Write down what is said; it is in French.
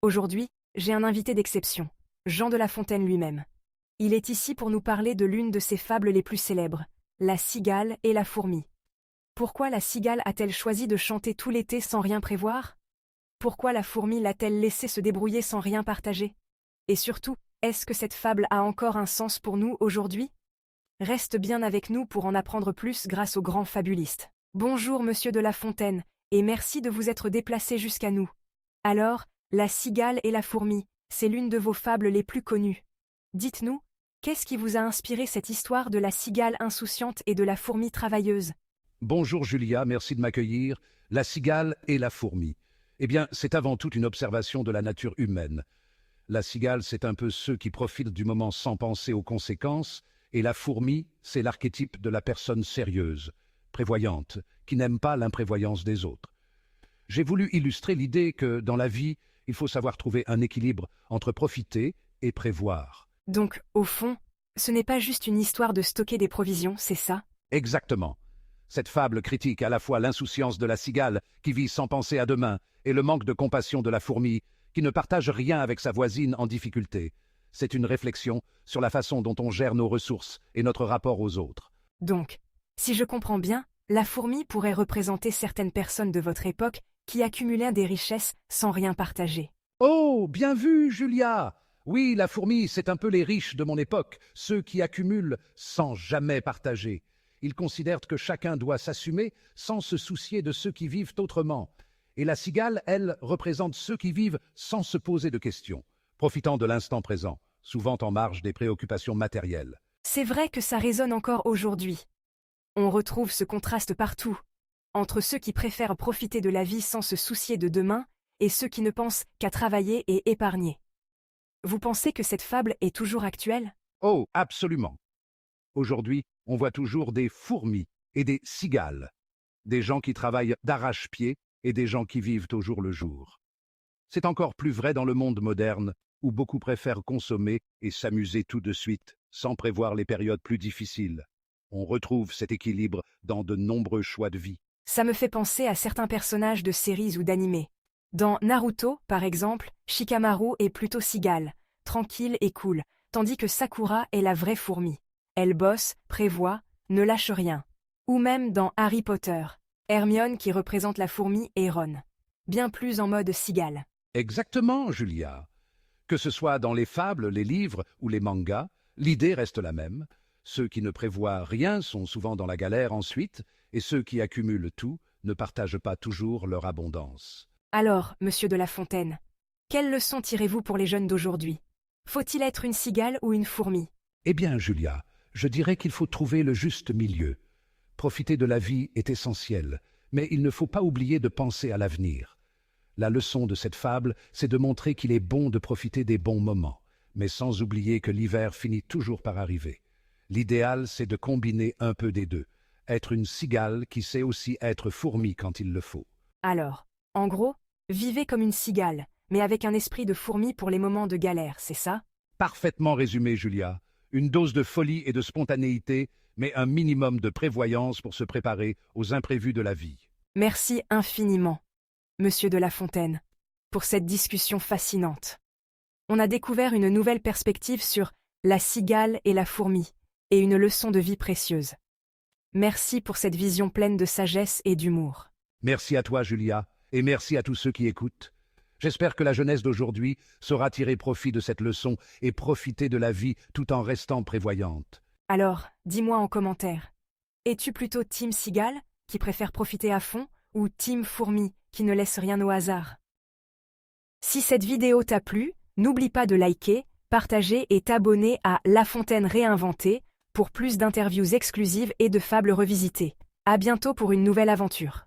Aujourd'hui, j'ai un invité d'exception, Jean de La Fontaine lui-même. Il est ici pour nous parler de l'une de ses fables les plus célèbres, la cigale et la fourmi. Pourquoi la cigale a-t-elle choisi de chanter tout l'été sans rien prévoir? Pourquoi la fourmi l'a-t-elle laissé se débrouiller sans rien partager? Et surtout, est-ce que cette fable a encore un sens pour nous aujourd'hui? Reste bien avec nous pour en apprendre plus grâce au grand fabuliste. Bonjour Monsieur de La Fontaine, et merci de vous être déplacé jusqu'à nous. Alors, la cigale et la fourmi, c'est l'une de vos fables les plus connues. Dites-nous, qu'est-ce qui vous a inspiré cette histoire de la cigale insouciante et de la fourmi travailleuse? Bonjour Julia, merci de m'accueillir. La cigale et la fourmi. Eh bien, c'est avant tout une observation de la nature humaine. La cigale, c'est un peu ceux qui profitent du moment sans penser aux conséquences, et la fourmi, c'est l'archétype de la personne sérieuse, prévoyante, qui n'aime pas l'imprévoyance des autres. J'ai voulu illustrer l'idée que, dans la vie, il faut savoir trouver un équilibre entre profiter et prévoir. Donc, au fond, ce n'est pas juste une histoire de stocker des provisions, c'est ça? Exactement. Cette fable critique à la fois l'insouciance de la cigale, qui vit sans penser à demain, et le manque de compassion de la fourmi, qui ne partage rien avec sa voisine en difficulté. C'est une réflexion sur la façon dont on gère nos ressources et notre rapport aux autres. Donc, si je comprends bien, la fourmi pourrait représenter certaines personnes de votre époque qui accumulaient des richesses sans rien partager. Oh, bien vu, Julia! Oui, la fourmi, c'est un peu les riches de mon époque, ceux qui accumulent sans jamais partager. Ils considèrent que chacun doit s'assumer sans se soucier de ceux qui vivent autrement. Et la cigale, elle, représente ceux qui vivent sans se poser de questions, profitant de l'instant présent, souvent en marge des préoccupations matérielles. C'est vrai que ça résonne encore aujourd'hui. On retrouve ce contraste partout, entre ceux qui préfèrent profiter de la vie sans se soucier de demain et ceux qui ne pensent qu'à travailler et épargner. Vous pensez que cette fable est toujours actuelle? Oh, absolument. Aujourd'hui, on voit toujours des fourmis et des cigales, des gens qui travaillent d'arrache-pied et des gens qui vivent au jour le jour. C'est encore plus vrai dans le monde moderne, où beaucoup préfèrent consommer et s'amuser tout de suite, sans prévoir les périodes plus difficiles. On retrouve cet équilibre dans de nombreux choix de vie. Ça me fait penser à certains personnages de séries ou d'animés. Dans Naruto, par exemple, Shikamaru est plutôt cigale, tranquille et cool, tandis que Sakura est la vraie fourmi. Elle bosse, prévoit, ne lâche rien. Ou même dans Harry Potter, Hermione qui représente la fourmi et Ron. Bien plus en mode cigale. Exactement, Julia. Que ce soit dans les fables, les livres ou les mangas, l'idée reste la même. Ceux qui ne prévoient rien sont souvent dans la galère ensuite, et ceux qui accumulent tout ne partagent pas toujours leur abondance. Alors, Monsieur de La Fontaine, quelle leçon tirez-vous pour les jeunes d'aujourd'hui? Faut-il être une cigale ou une fourmi? Eh bien, Julia, je dirais qu'il faut trouver le juste milieu. Profiter de la vie est essentiel, mais il ne faut pas oublier de penser à l'avenir. La leçon de cette fable, c'est de montrer qu'il est bon de profiter des bons moments, mais sans oublier que l'hiver finit toujours par arriver. L'idéal, c'est de combiner un peu des deux, être une cigale qui sait aussi être fourmi quand il le faut. Alors, en gros, vivez comme une cigale, mais avec un esprit de fourmi pour les moments de galère, c'est ça? Parfaitement résumé, Julia. Une dose de folie et de spontanéité, mais un minimum de prévoyance pour se préparer aux imprévus de la vie. Merci infiniment, Monsieur de La Fontaine, pour cette discussion fascinante. On a découvert une nouvelle perspective sur la cigale et la fourmi, et une leçon de vie précieuse. Merci pour cette vision pleine de sagesse et d'humour. Merci à toi, Julia, et merci à tous ceux qui écoutent. J'espère que la jeunesse d'aujourd'hui saura tirer profit de cette leçon et profiter de la vie tout en restant prévoyante. Alors, dis-moi en commentaire, es-tu plutôt Team Cigale, qui préfère profiter à fond, ou Team Fourmi, qui ne laisse rien au hasard? Si cette vidéo t'a plu, n'oublie pas de liker, partager et t'abonner à La Fontaine réinventée pour plus d'interviews exclusives et de fables revisitées. À bientôt pour une nouvelle aventure.